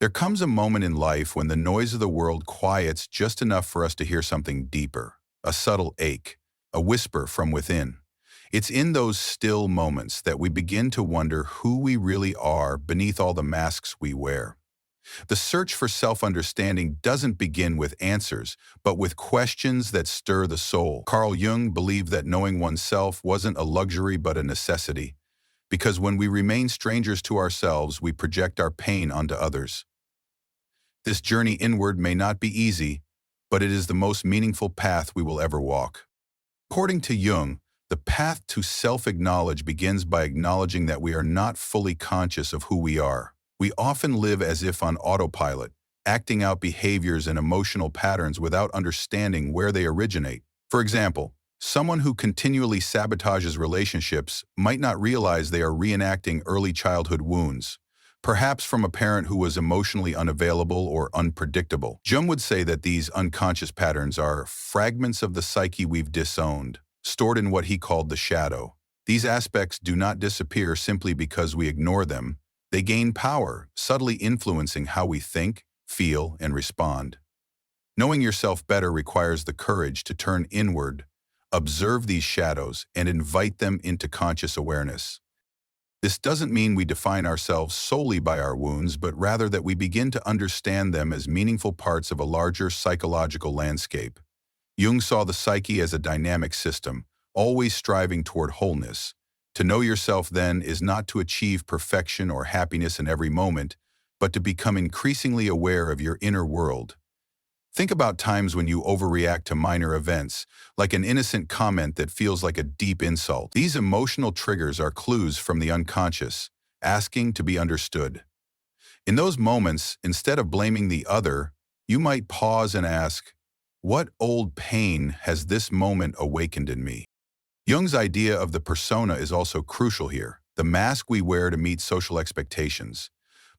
There comes a moment in life when the noise of the world quiets just enough for us to hear something deeper, a subtle ache, a whisper from within. It's in those still moments that we begin to wonder who we really are beneath all the masks we wear. The search for self-understanding doesn't begin with answers, but with questions that stir the soul. Carl Jung believed that knowing oneself wasn't a luxury but a necessity, because when we remain strangers to ourselves, we project our pain onto others. This journey inward may not be easy, but it is the most meaningful path we will ever walk. According to Jung, the path to self-acknowledge begins by acknowledging that we are not fully conscious of who we are. We often live as if on autopilot, acting out behaviors and emotional patterns without understanding where they originate. For example, someone who continually sabotages relationships might not realize they are reenacting early childhood wounds, perhaps from a parent who was emotionally unavailable or unpredictable. Jung would say that these unconscious patterns are fragments of the psyche we've disowned, stored in what he called the shadow. These aspects do not disappear simply because we ignore them. They gain power, subtly influencing how we think, feel, and respond. Knowing yourself better requires the courage to turn inward, observe these shadows, and invite them into conscious awareness. This doesn't mean we define ourselves solely by our wounds, but rather that we begin to understand them as meaningful parts of a larger psychological landscape. Jung saw the psyche as a dynamic system, always striving toward wholeness. To know yourself, then, is not to achieve perfection or happiness in every moment, but to become increasingly aware of your inner world. Think about times when you overreact to minor events, like an innocent comment that feels like a deep insult. These emotional triggers are clues from the unconscious, asking to be understood. In those moments, instead of blaming the other, you might pause and ask, "What old pain has this moment awakened in me?" Jung's idea of the persona is also crucial here, the mask we wear to meet social expectations.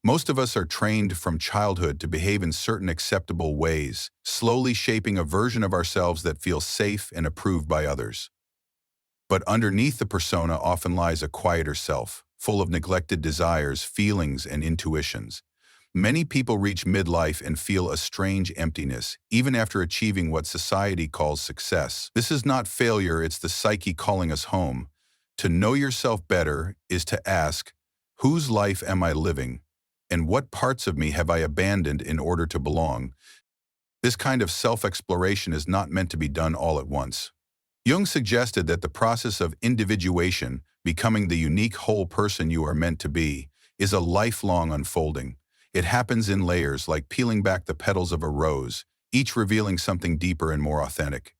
Most of us are trained from childhood to behave in certain acceptable ways, slowly shaping a version of ourselves that feels safe and approved by others. But underneath the persona often lies a quieter self, full of neglected desires, feelings, and intuitions. Many people reach midlife and feel a strange emptiness, even after achieving what society calls success. This is not failure, it's the psyche calling us home. To know yourself better is to ask, whose life am I living? And what parts of me have I abandoned in order to belong? This kind of self-exploration is not meant to be done all at once. Jung suggested that the process of individuation, becoming the unique whole person you are meant to be, is a lifelong unfolding. It happens in layers, like peeling back the petals of a rose, each revealing something deeper and more authentic.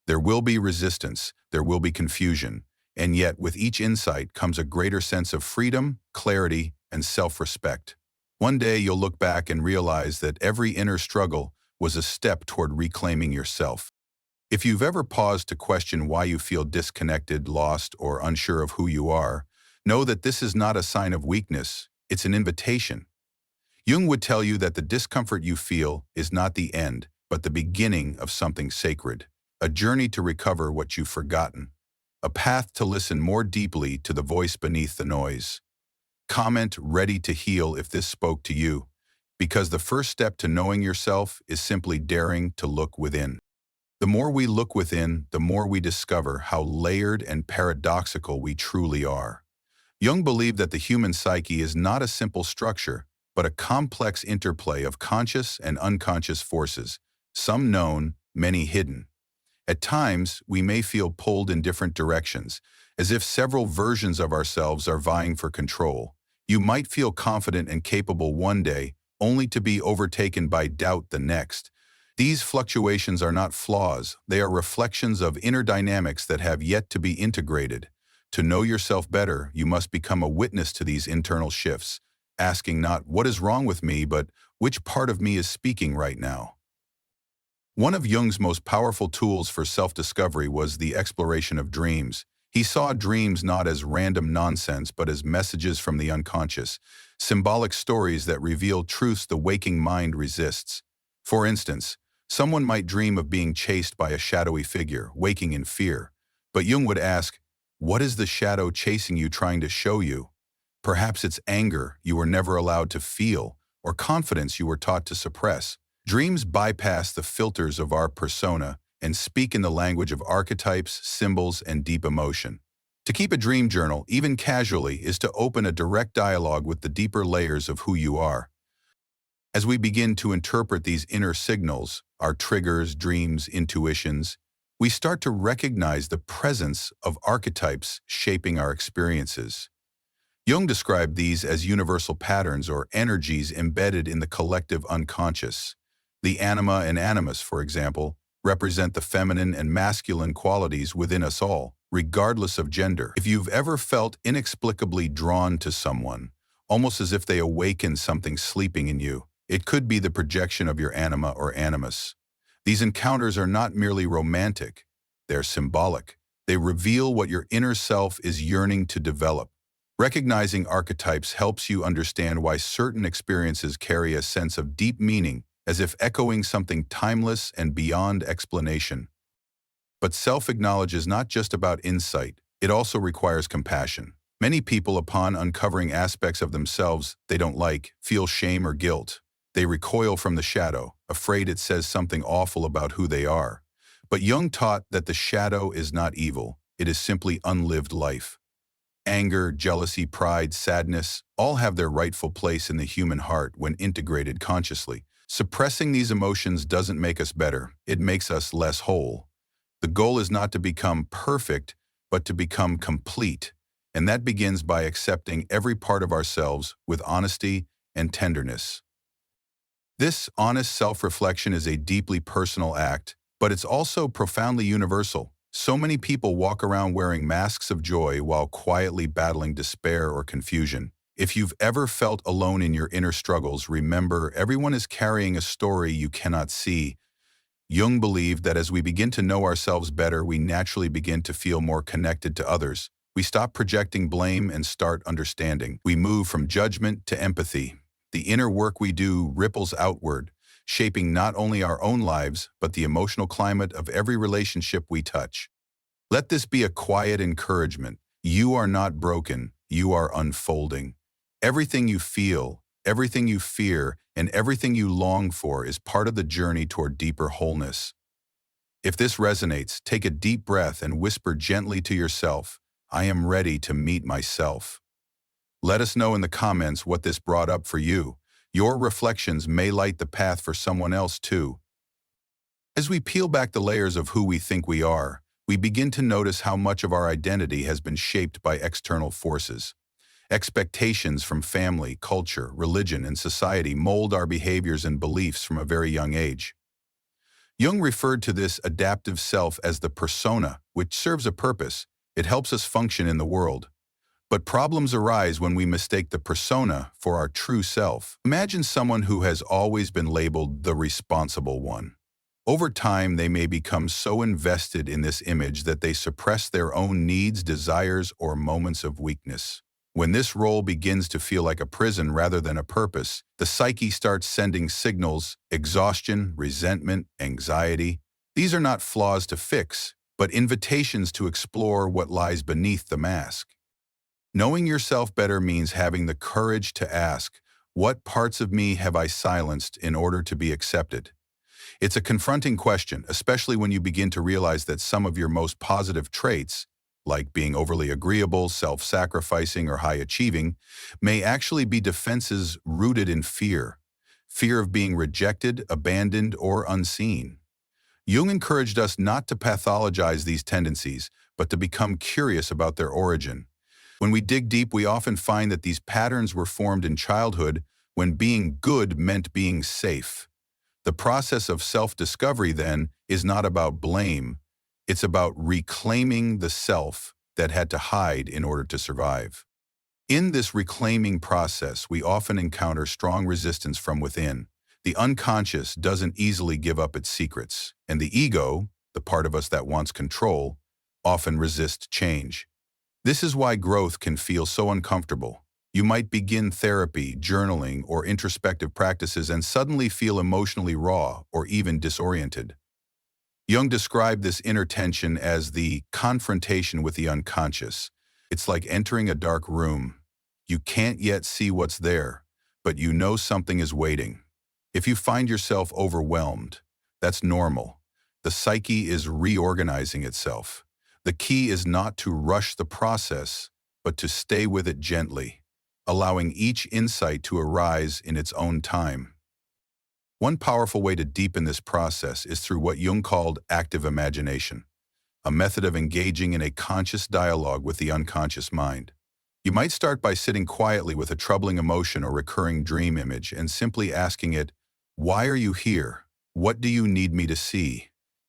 There will be resistance, there will be confusion, and yet with each insight comes a greater sense of freedom, clarity, and self-respect. One day you'll look back and realize that every inner struggle was a step toward reclaiming yourself. If you've ever paused to question why you feel disconnected, lost, or unsure of who you are, know that this is not a sign of weakness, it's an invitation. Jung would tell you that the discomfort you feel is not the end, but the beginning of something sacred, a journey to recover what you've forgotten, a path to listen more deeply to the voice beneath the noise. Comment "ready to heal" if this spoke to you, because the first step to knowing yourself is simply daring to look within. The more we look within, the more we discover how layered and paradoxical we truly are. Jung believed that the human psyche is not a simple structure, but a complex interplay of conscious and unconscious forces, some known, many hidden. At times, we may feel pulled in different directions, as if several versions of ourselves are vying for control. You might feel confident and capable one day, only to be overtaken by doubt the next. These fluctuations are not flaws, they are reflections of inner dynamics that have yet to be integrated. To know yourself better, you must become a witness to these internal shifts, asking not "what is wrong with me," but "which part of me is speaking right now?" One of Jung's most powerful tools for self-discovery was the exploration of dreams. He saw dreams not as random nonsense, but as messages from the unconscious, symbolic stories that reveal truths the waking mind resists. For instance, someone might dream of being chased by a shadowy figure, waking in fear. But Jung would ask, what is the shadow chasing you trying to show you? Perhaps it's anger you were never allowed to feel, or confidence you were taught to suppress. Dreams bypass the filters of our persona and speak in the language of archetypes, symbols, and deep emotion. To keep a dream journal, even casually, is to open a direct dialogue with the deeper layers of who you are. As we begin to interpret these inner signals, our triggers, dreams, intuitions, we start to recognize the presence of archetypes shaping our experiences. Jung described these as universal patterns or energies embedded in the collective unconscious. The anima and animus, for example, represent the feminine and masculine qualities within us all, regardless of gender. If you've ever felt inexplicably drawn to someone, almost as if they awaken something sleeping in you, it could be the projection of your anima or animus. These encounters are not merely romantic, they're symbolic. They reveal what your inner self is yearning to develop. Recognizing archetypes helps you understand why certain experiences carry a sense of deep meaning, as if echoing something timeless and beyond explanation. But self-acknowledge is not just about insight, it also requires compassion. Many people, upon uncovering aspects of themselves they don't like, feel shame or guilt. They recoil from the shadow, afraid it says something awful about who they are. But Jung taught that the shadow is not evil, it is simply unlived life. Anger, jealousy, pride, sadness, all have their rightful place in the human heart when integrated consciously. Suppressing these emotions doesn't make us better, it makes us less whole. The goal is not to become perfect, but to become complete. And that begins by accepting every part of ourselves with honesty and tenderness. This honest self-reflection is a deeply personal act, but it's also profoundly universal. So many people walk around wearing masks of joy while quietly battling despair or confusion. If you've ever felt alone in your inner struggles, remember, everyone is carrying a story you cannot see. Jung believed that as we begin to know ourselves better, we naturally begin to feel more connected to others. We stop projecting blame and start understanding. We move from judgment to empathy. The inner work we do ripples outward, shaping not only our own lives, but the emotional climate of every relationship we touch. Let this be a quiet encouragement. You are not broken, you are unfolding. Everything you feel, everything you fear, and everything you long for is part of the journey toward deeper wholeness. If this resonates, take a deep breath and whisper gently to yourself, I am ready to meet myself. Let us know in the comments what this brought up for you. Your reflections may light the path for someone else too. As we peel back the layers of who we think we are, we begin to notice how much of our identity has been shaped by external forces. Expectations from family, culture, religion, and society mold our behaviors and beliefs from a very young age. Jung referred to this adaptive self as the persona, which serves a purpose. It helps us function in the world. But problems arise when we mistake the persona for our true self. Imagine someone who has always been labeled the responsible one. Over time, they may become so invested in this image that they suppress their own needs, desires, or moments of weakness. When this role begins to feel like a prison rather than a purpose, the psyche starts sending signals: exhaustion, resentment, anxiety. These are not flaws to fix, but invitations to explore what lies beneath the mask. Knowing yourself better means having the courage to ask, what parts of me have I silenced in order to be accepted? It's a confronting question, especially when you begin to realize that some of your most positive traits, like being overly agreeable, self-sacrificing, or high-achieving, may actually be defenses rooted in fear. Fear of being rejected, abandoned, or unseen. Jung encouraged us not to pathologize these tendencies, but to become curious about their origin. When we dig deep, we often find that these patterns were formed in childhood when being good meant being safe. The process of self-discovery, then, is not about blame. It's about reclaiming the self that had to hide in order to survive. In this reclaiming process, we often encounter strong resistance from within. The unconscious doesn't easily give up its secrets, and the ego, the part of us that wants control, often resists change. This is why growth can feel so uncomfortable. You might begin therapy, journaling, or introspective practices and suddenly feel emotionally raw or even disoriented. Jung described this inner tension as the confrontation with the unconscious. It's like entering a dark room. You can't yet see what's there, but you know something is waiting. If you find yourself overwhelmed, that's normal. The psyche is reorganizing itself. The key is not to rush the process, but to stay with it gently, allowing each insight to arise in its own time. One powerful way to deepen this process is through what Jung called active imagination, a method of engaging in a conscious dialogue with the unconscious mind. You might start by sitting quietly with a troubling emotion or recurring dream image and simply asking it, "Why are you here? What do you need me to see?"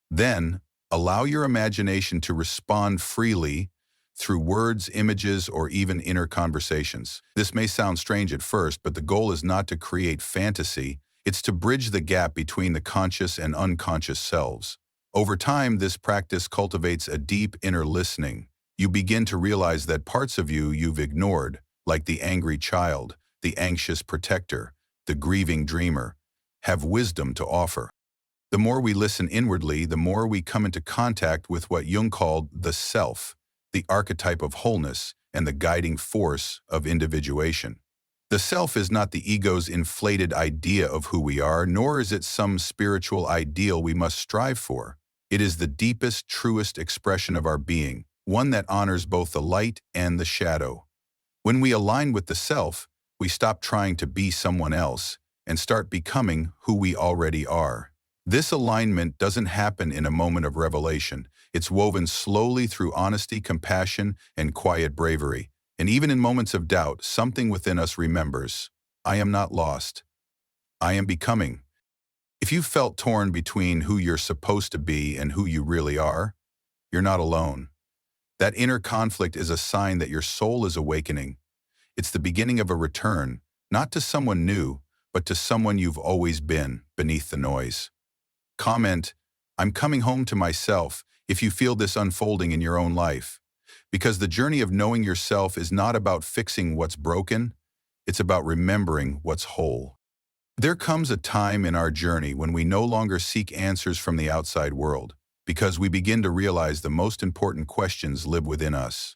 Then, allow your imagination to respond freely through words, images, or even inner conversations. This may sound strange at first, but the goal is not to create fantasy, it's to bridge the gap between the conscious and unconscious selves. Over time, this practice cultivates a deep inner listening. You begin to realize that parts of you've ignored, like the angry child, the anxious protector, the grieving dreamer, have wisdom to offer. The more we listen inwardly, the more we come into contact with what Jung called the self, the archetype of wholeness and the guiding force of individuation. The self is not the ego's inflated idea of who we are, nor is it some spiritual ideal we must strive for. It is the deepest, truest expression of our being, one that honors both the light and the shadow. When we align with the self, we stop trying to be someone else and start becoming who we already are. This alignment doesn't happen in a moment of revelation. It's woven slowly through honesty, compassion, and quiet bravery. And even in moments of doubt, something within us remembers, I am not lost. I am becoming. If you felt torn between who you're supposed to be and who you really are, you're not alone. That inner conflict is a sign that your soul is awakening. It's the beginning of a return, not to someone new, but to someone you've always been, beneath the noise. Comment, I'm coming home to myself, if you feel this unfolding in your own life. Because the journey of knowing yourself is not about fixing what's broken, it's about remembering what's whole. There comes a time in our journey when we no longer seek answers from the outside world, because we begin to realize the most important questions live within us.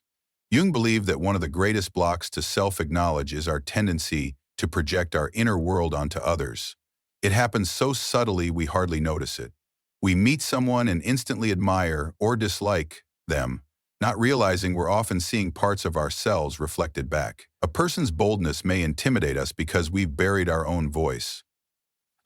Jung believed that one of the greatest blocks to self-acknowledge is our tendency to project our inner world onto others. It happens so subtly we hardly notice it. We meet someone and instantly admire or dislike them, not realizing we're often seeing parts of ourselves reflected back. A person's boldness may intimidate us because we've buried our own voice.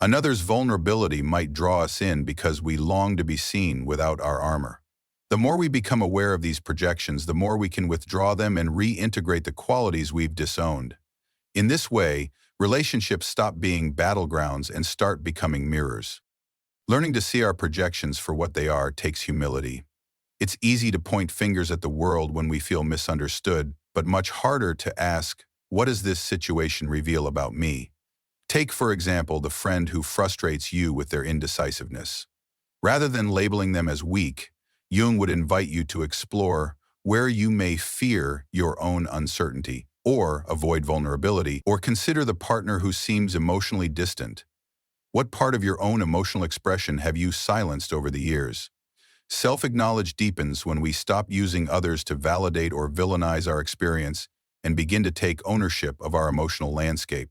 Another's vulnerability might draw us in because we long to be seen without our armor. The more we become aware of these projections, the more we can withdraw them and reintegrate the qualities we've disowned. In this way, relationships stop being battlegrounds and start becoming mirrors. Learning to see our projections for what they are takes humility. It's easy to point fingers at the world when we feel misunderstood, but much harder to ask, what does this situation reveal about me? Take, for example, the friend who frustrates you with their indecisiveness. Rather than labeling them as weak, Jung would invite you to explore where you may fear your own uncertainty, or avoid vulnerability, or consider the partner who seems emotionally distant. What part of your own emotional expression have you silenced over the years? Self-acknowledge deepens when we stop using others to validate or villainize our experience and begin to take ownership of our emotional landscape.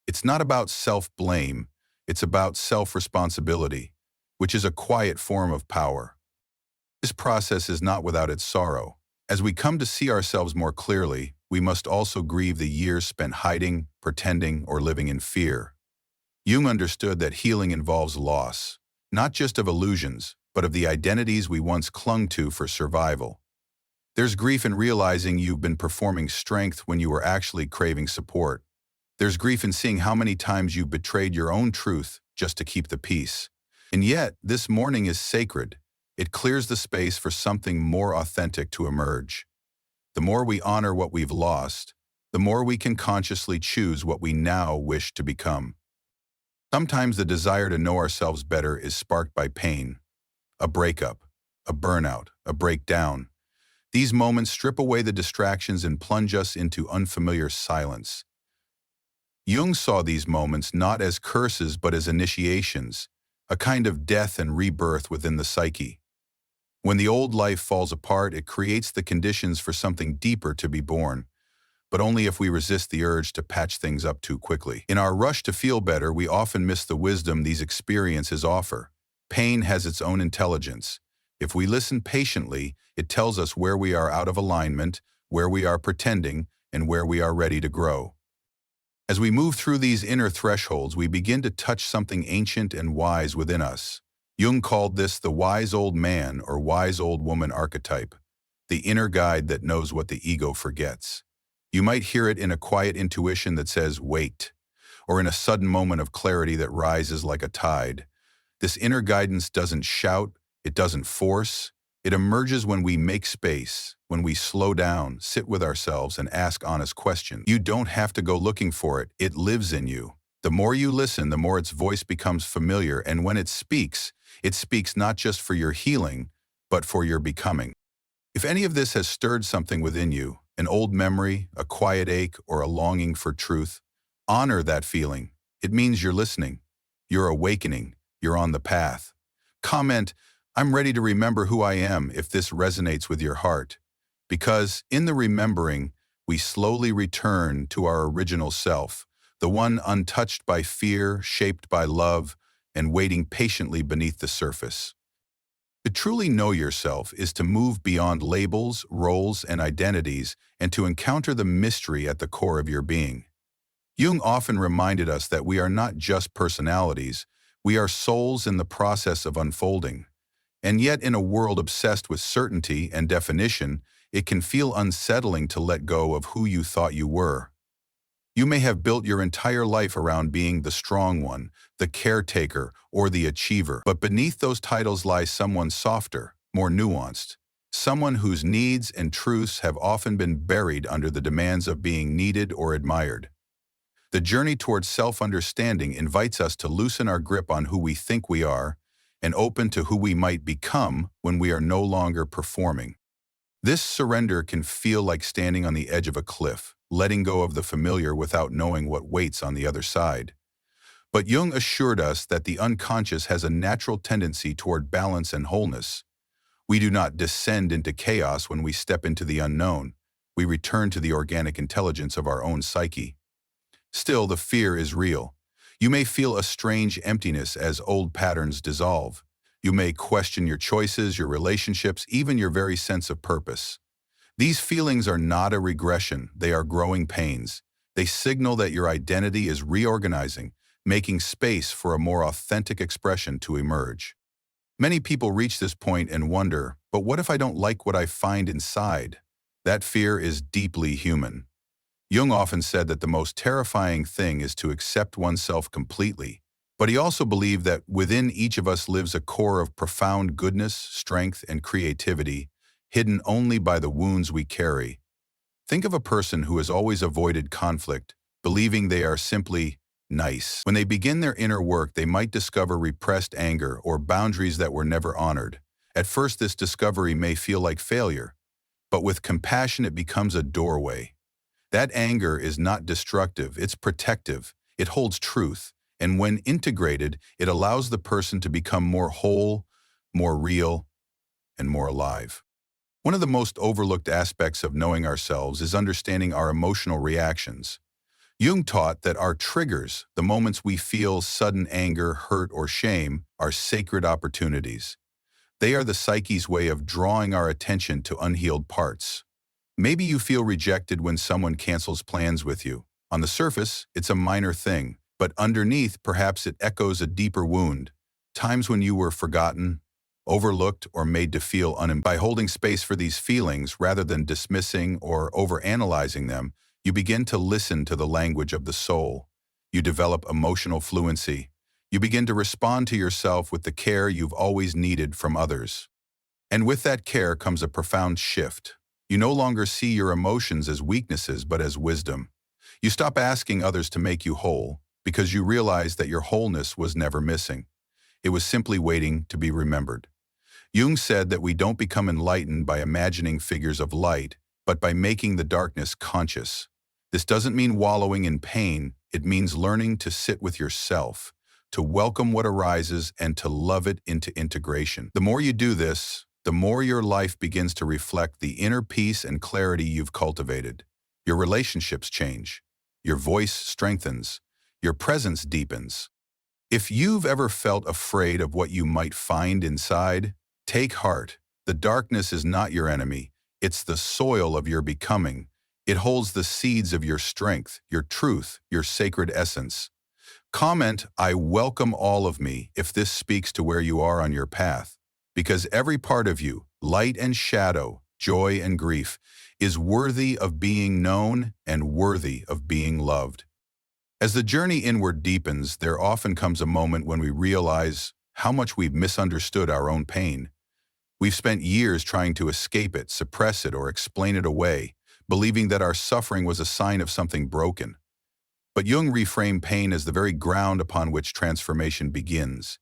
It's not about self-blame, it's about self-responsibility, which is a quiet form of power. This process is not without its sorrow. As we come to see ourselves more clearly, we must also grieve the years spent hiding, pretending, or living in fear. Jung understood that healing involves loss, not just of illusions, but of the identities we once clung to for survival. There's grief in realizing you've been performing strength when you were actually craving support. There's grief in seeing how many times you've betrayed your own truth just to keep the peace. And yet, this mourning is sacred. It clears the space for something more authentic to emerge. The more we honor what we've lost, the more we can consciously choose what we now wish to become. Sometimes the desire to know ourselves better is sparked by pain, a breakup, a burnout, a breakdown. These moments strip away the distractions and plunge us into unfamiliar silence. Jung saw these moments not as curses but as initiations, a kind of death and rebirth within the psyche. When the old life falls apart, it creates the conditions for something deeper to be born. but only if we resist the urge to patch things up too quickly. In our rush to feel better, we often miss the wisdom these experiences offer. Pain has its own intelligence. If we listen patiently, it tells us where we are out of alignment, where we are pretending, and where we are ready to grow. As we move through these inner thresholds, we begin to touch something ancient and wise within us. Jung called this the wise old man or wise old woman archetype, the inner guide that knows what the ego forgets. You might hear it in a quiet intuition that says, wait, or in a sudden moment of clarity that rises like a tide. This inner guidance doesn't shout, it doesn't force. It emerges when we make space, when we slow down, sit with ourselves, and ask honest questions. You don't have to go looking for it. It lives in you. The more you listen, the more its voice becomes familiar, and when it speaks not just for your healing, but for your becoming. If any of this has stirred something within you, an old memory, a quiet ache, or a longing for truth, honor that feeling. It means you're listening, you're awakening, you're on the path. Comment, I'm ready to remember who I am if this resonates with your heart. Because in the remembering, we slowly return to our original self, the one untouched by fear, shaped by love, and waiting patiently beneath the surface. To truly know yourself is to move beyond labels, roles, and identities, and to encounter the mystery at the core of your being. Jung often reminded us that we are not just personalities, we are souls in the process of unfolding. And yet, in a world obsessed with certainty and definition, it can feel unsettling to let go of who you thought you were. You may have built your entire life around being the strong one, the caretaker, or the achiever, but beneath those titles lies someone softer, more nuanced, someone whose needs and truths have often been buried under the demands of being needed or admired. The journey towards self-understanding invites us to loosen our grip on who we think we are and open to who we might become when we are no longer performing. This surrender can feel like standing on the edge of a cliff, letting go of the familiar without knowing what waits on the other side. But Jung assured us that the unconscious has a natural tendency toward balance and wholeness. We do not descend into chaos when we step into the unknown. We return to the organic intelligence of our own psyche. Still, the fear is real. You may feel a strange emptiness as old patterns dissolve. You may question your choices, your relationships, even your very sense of purpose. These feelings are not a regression, they are growing pains. They signal that your identity is reorganizing, making space for a more authentic expression to emerge. Many people reach this point and wonder, but what if I don't like what I find inside? That fear is deeply human. Jung often said that the most terrifying thing is to accept oneself completely, but he also believed that within each of us lives a core of profound goodness, strength, and creativity, hidden only by the wounds we carry. Think of a person who has always avoided conflict, believing they are simply nice. When they begin their inner work, they might discover repressed anger or boundaries that were never honored. At first, this discovery may feel like failure, but with compassion, it becomes a doorway. That anger is not destructive, it's protective, it holds truth, and when integrated, it allows the person to become more whole, more real, and more alive. One of the most overlooked aspects of knowing ourselves is understanding our emotional reactions. Jung taught that our triggers, the moments we feel sudden anger, hurt, or shame, are sacred opportunities. They are the psyche's way of drawing our attention to unhealed parts. Maybe you feel rejected when someone cancels plans with you. On the surface, it's a minor thing, but underneath, perhaps it echoes a deeper wound. Times when you were forgotten, overlooked, or made to feel unimportant. By holding space for these feelings rather than dismissing or overanalyzing them, you begin to listen to the language of the soul. You develop emotional fluency. You begin to respond to yourself with the care you've always needed from others. And with that care comes a profound shift. You no longer see your emotions as weaknesses but as wisdom. You stop asking others to make you whole because you realize that your wholeness was never missing. It was simply waiting to be remembered. Jung said that we don't become enlightened by imagining figures of light, but by making the darkness conscious. This doesn't mean wallowing in pain, it means learning to sit with yourself, to welcome what arises and to love it into integration. The more you do this, the more your life begins to reflect the inner peace and clarity you've cultivated. Your relationships change. Your voice strengthens. Your presence deepens. If you've ever felt afraid of what you might find inside, take heart. The darkness is not your enemy. It's the soil of your becoming. It holds the seeds of your strength, your truth, your sacred essence. Comment, "I welcome all of me," if this speaks to where you are on your path, because every part of you, light and shadow, joy and grief, is worthy of being known and worthy of being loved. As the journey inward deepens, there often comes a moment when we realize how much we've misunderstood our own pain. We've spent years trying to escape it, suppress it, or explain it away, believing that our suffering was a sign of something broken. But Jung reframed pain as the very ground upon which transformation begins.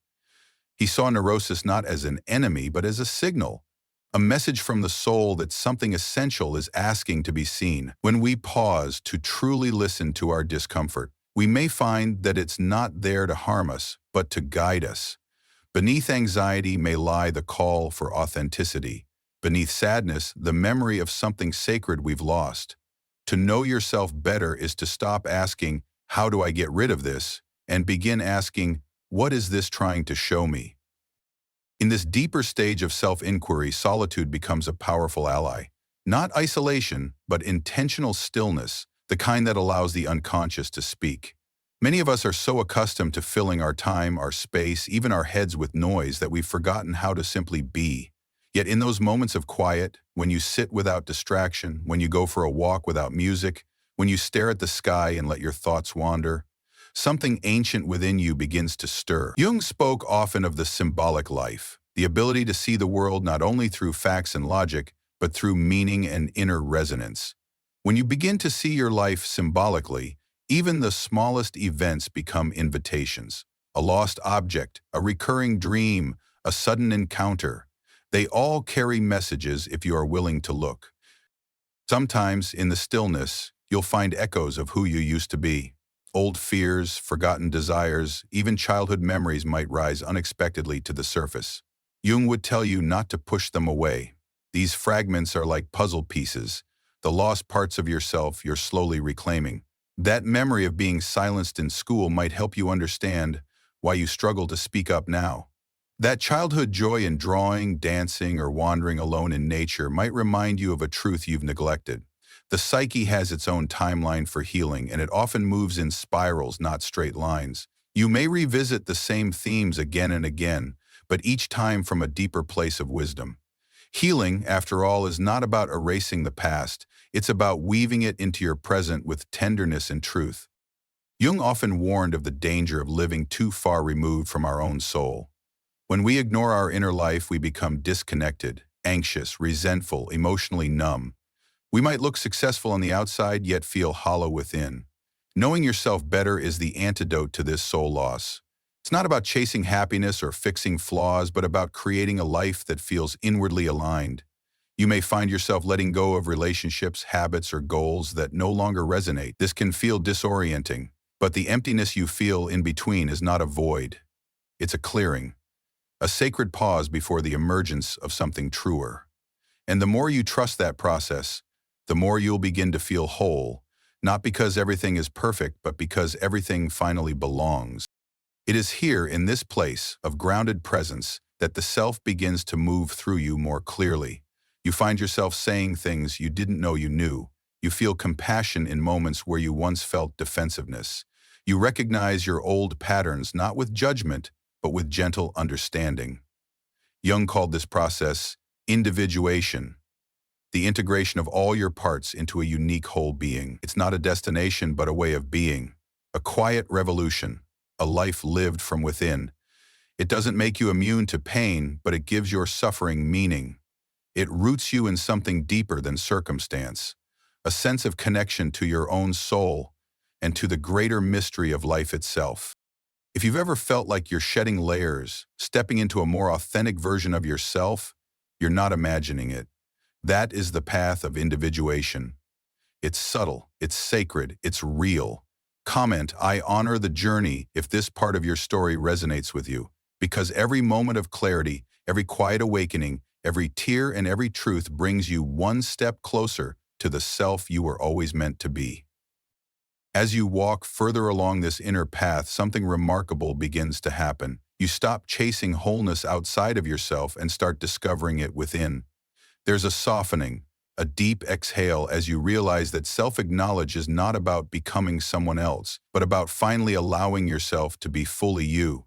He saw neurosis not as an enemy, but as a signal, a message from the soul that something essential is asking to be seen. When we pause to truly listen to our discomfort, we may find that it's not there to harm us, but to guide us. Beneath anxiety may lie the call for authenticity. Beneath sadness, the memory of something sacred we've lost. To know yourself better is to stop asking, "How do I get rid of this?" and begin asking, "What is this trying to show me?" In this deeper stage of self-inquiry, solitude becomes a powerful ally. Not isolation, but intentional stillness, the kind that allows the unconscious to speak. Many of us are so accustomed to filling our time, our space, even our heads with noise that we've forgotten how to simply be. Yet in those moments of quiet, when you sit without distraction, when you go for a walk without music, when you stare at the sky and let your thoughts wander, something ancient within you begins to stir. Jung spoke often of the symbolic life, the ability to see the world not only through facts and logic, but through meaning and inner resonance. When you begin to see your life symbolically, even the smallest events become invitations. A lost object, a recurring dream, a sudden encounter. They all carry messages if you are willing to look. Sometimes, in the stillness, you'll find echoes of who you used to be. Old fears, forgotten desires, even childhood memories might rise unexpectedly to the surface. Jung would tell you not to push them away. These fragments are like puzzle pieces, the lost parts of yourself you're slowly reclaiming. That memory of being silenced in school might help you understand why you struggle to speak up now. That childhood joy in drawing, dancing, or wandering alone in nature might remind you of a truth you've neglected. The psyche has its own timeline for healing, and it often moves in spirals, not straight lines. You may revisit the same themes again and again, but each time from a deeper place of wisdom. Healing, after all, is not about erasing the past. It's about weaving it into your present with tenderness and truth. Jung often warned of the danger of living too far removed from our own soul. When we ignore our inner life, we become disconnected, anxious, resentful, emotionally numb. We might look successful on the outside, yet feel hollow within. Knowing yourself better is the antidote to this soul loss. It's not about chasing happiness or fixing flaws, but about creating a life that feels inwardly aligned. You may find yourself letting go of relationships, habits, or goals that no longer resonate. This can feel disorienting, but the emptiness you feel in between is not a void. It's a clearing, a sacred pause before the emergence of something truer. And the more you trust that process, the more you'll begin to feel whole, not because everything is perfect, but because everything finally belongs. It is here, in this place of grounded presence, that the self begins to move through you more clearly. You find yourself saying things you didn't know you knew. You feel compassion in moments where you once felt defensiveness. You recognize your old patterns not with judgment, but with gentle understanding. Jung called this process individuation, the integration of all your parts into a unique whole being. It's not a destination, but a way of being, a quiet revolution, a life lived from within. It doesn't make you immune to pain, but it gives your suffering meaning. It roots you in something deeper than circumstance, a sense of connection to your own soul and to the greater mystery of life itself. If you've ever felt like you're shedding layers, stepping into a more authentic version of yourself, you're not imagining it. That is the path of individuation. It's subtle, it's sacred, it's real. Comment, "I honor the journey," if this part of your story resonates with you, because every moment of clarity, every quiet awakening, every tear and every truth brings you one step closer to the self you were always meant to be. As you walk further along this inner path, something remarkable begins to happen. You stop chasing wholeness outside of yourself and start discovering it within. There's a softening, a deep exhale as you realize that self-acknowledge is not about becoming someone else, but about finally allowing yourself to be fully you.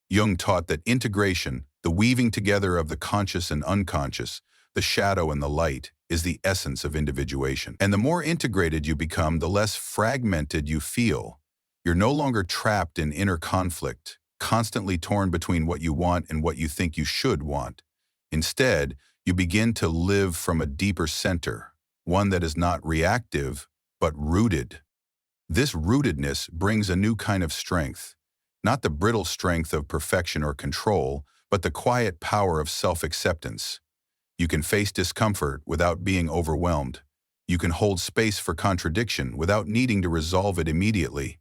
Jung taught that integration, the weaving together of the conscious and unconscious, the shadow and the light, is the essence of individuation. And the more integrated you become, the less fragmented you feel. You're no longer trapped in inner conflict, constantly torn between what you want and what you think you should want. Instead, you begin to live from a deeper center, one that is not reactive, but rooted. This rootedness brings a new kind of strength, not the brittle strength of perfection or control, but the quiet power of self-acceptance. You can face discomfort without being overwhelmed. You can hold space for contradiction without needing to resolve it immediately.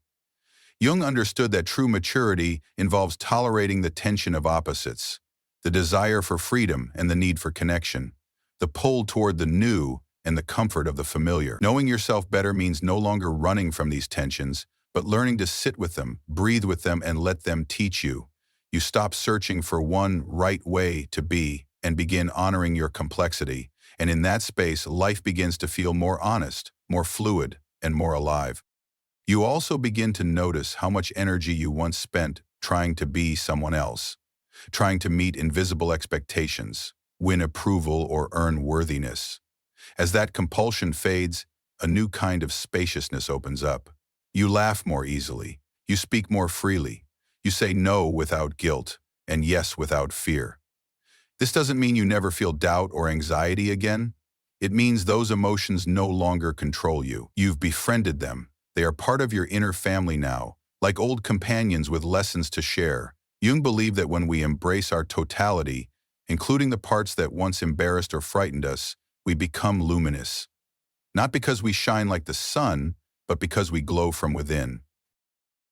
Jung understood that true maturity involves tolerating the tension of opposites, the desire for freedom and the need for connection, the pull toward the new and the comfort of the familiar. Knowing yourself better means no longer running from these tensions, but learning to sit with them, breathe with them, and let them teach you. You stop searching for one right way to be and begin honoring your complexity. And in that space, life begins to feel more honest, more fluid, and more alive. You also begin to notice how much energy you once spent trying to be someone else, trying to meet invisible expectations, win approval, or earn worthiness. As that compulsion fades, a new kind of spaciousness opens up. You laugh more easily, you speak more freely, you say no without guilt, and yes without fear. This doesn't mean you never feel doubt or anxiety again. It means those emotions no longer control you. You've befriended them. They are part of your inner family now, like old companions with lessons to share. Jung believed that when we embrace our totality, including the parts that once embarrassed or frightened us, we become luminous. Not because we shine like the sun, but because we glow from within.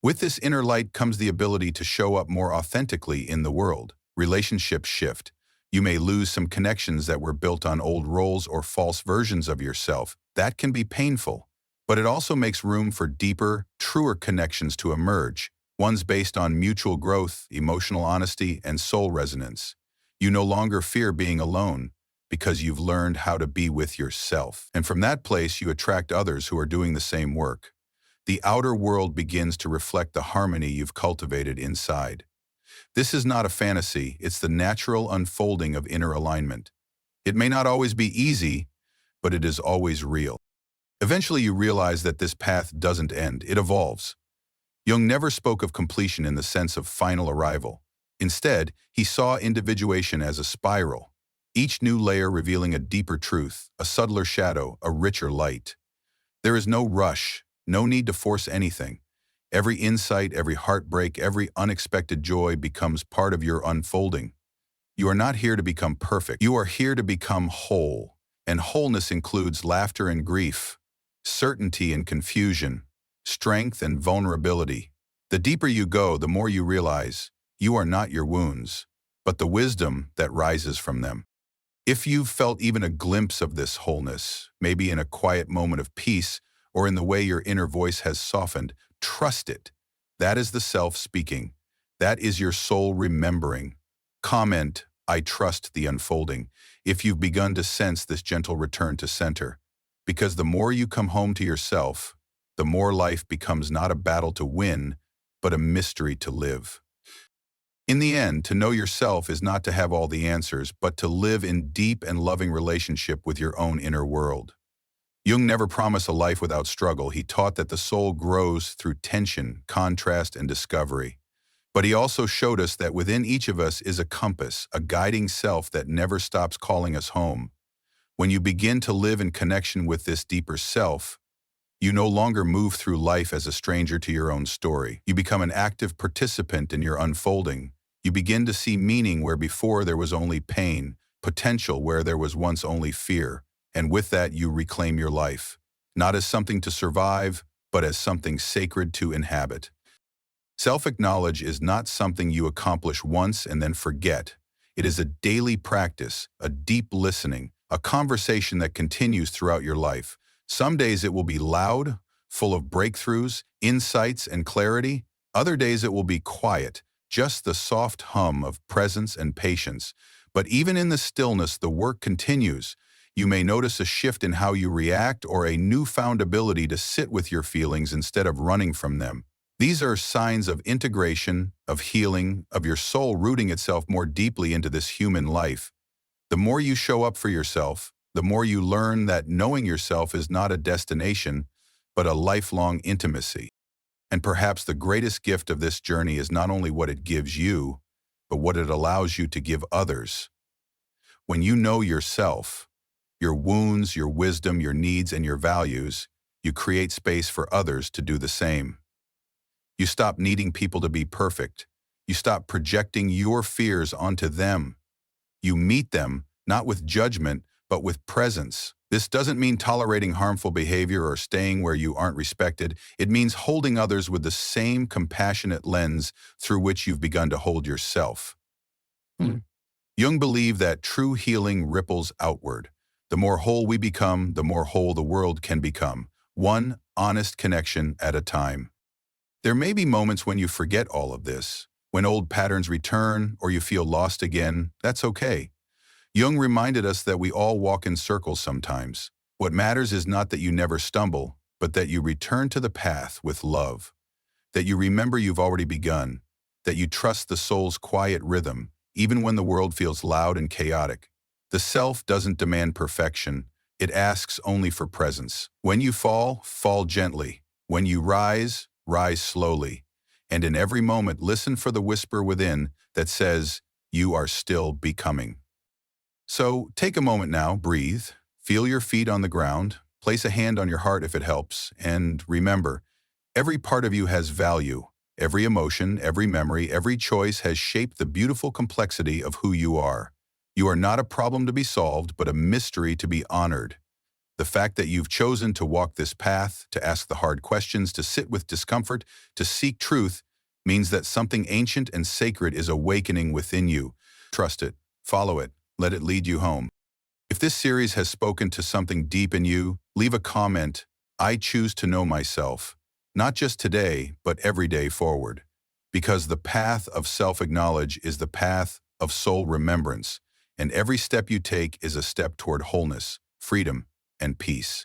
With this inner light comes the ability to show up more authentically in the world. Relationships shift. You may lose some connections that were built on old roles or false versions of yourself. That can be painful, but it also makes room for deeper, truer connections to emerge, ones based on mutual growth, emotional honesty, and soul resonance. You no longer fear being alone because you've learned how to be with yourself. And from that place, you attract others who are doing the same work. The outer world begins to reflect the harmony you've cultivated inside. This is not a fantasy, it's the natural unfolding of inner alignment. It may not always be easy, but it is always real. Eventually you realize that this path doesn't end, it evolves. Jung never spoke of completion in the sense of final arrival. Instead, he saw individuation as a spiral, each new layer revealing a deeper truth, a subtler shadow, a richer light. There is no rush, no need to force anything. Every insight, every heartbreak, every unexpected joy becomes part of your unfolding. You are not here to become perfect. You are here to become whole. And wholeness includes laughter and grief, certainty and confusion, strength and vulnerability. The deeper you go, the more you realize you are not your wounds, but the wisdom that rises from them. If you've felt even a glimpse of this wholeness, maybe in a quiet moment of peace or in the way your inner voice has softened, trust it. That is the self speaking. That is your soul remembering. Comment, I trust the unfolding, if you've begun to sense this gentle return to center. Because the more you come home to yourself, the more life becomes not a battle to win, but a mystery to live. In the end, to know yourself is not to have all the answers, but to live in deep and loving relationship with your own inner world. Jung never promised a life without struggle. He taught that the soul grows through tension, contrast, and discovery. But he also showed us that within each of us is a compass, a guiding self that never stops calling us home. When you begin to live in connection with this deeper self, you no longer move through life as a stranger to your own story. You become an active participant in your unfolding. You begin to see meaning where before there was only pain, potential where there was once only fear. And with that, you reclaim your life, not as something to survive, but as something sacred to inhabit. Self-acknowledge is not something you accomplish once and then forget. It is a daily practice, a deep listening, a conversation that continues throughout your life. Some days it will be loud, full of breakthroughs, insights, and clarity. Other days it will be quiet, just the soft hum of presence and patience. But even in the stillness, the work continues. You may notice a shift in how you react or a newfound ability to sit with your feelings instead of running from them. These are signs of integration, of healing, of your soul rooting itself more deeply into this human life. The more you show up for yourself, the more you learn that knowing yourself is not a destination, but a lifelong intimacy. And perhaps the greatest gift of this journey is not only what it gives you, but what it allows you to give others. When you know yourself, your wounds, your wisdom, your needs, and your values, you create space for others to do the same. You stop needing people to be perfect. You stop projecting your fears onto them. You meet them, not with judgment, but with presence. This doesn't mean tolerating harmful behavior or staying where you aren't respected. It means holding others with the same compassionate lens through which you've begun to hold yourself. Jung believed that true healing ripples outward. The more whole we become, the more whole the world can become, one honest connection at a time. There may be moments when you forget all of this, when old patterns return or you feel lost again. That's okay. Jung reminded us that we all walk in circles sometimes. What matters is not that you never stumble, but that you return to the path with love, that you remember you've already begun, that you trust the soul's quiet rhythm, even when the world feels loud and chaotic. The self doesn't demand perfection. It asks only for presence. When you fall, fall gently. When you rise, rise slowly. And in every moment, listen for the whisper within that says, you are still becoming. So take a moment now, breathe, feel your feet on the ground, place a hand on your heart if it helps, and remember, every part of you has value. Every emotion, every memory, every choice has shaped the beautiful complexity of who you are. You are not a problem to be solved, but a mystery to be honored. The fact that you've chosen to walk this path, to ask the hard questions, to sit with discomfort, to seek truth, means that something ancient and sacred is awakening within you. Trust it, follow it, let it lead you home. If this series has spoken to something deep in you, leave a comment. I choose to know myself, not just today, but every day forward. Because the path of self-acknowledge is the path of soul remembrance, and every step you take is a step toward wholeness, freedom, and peace.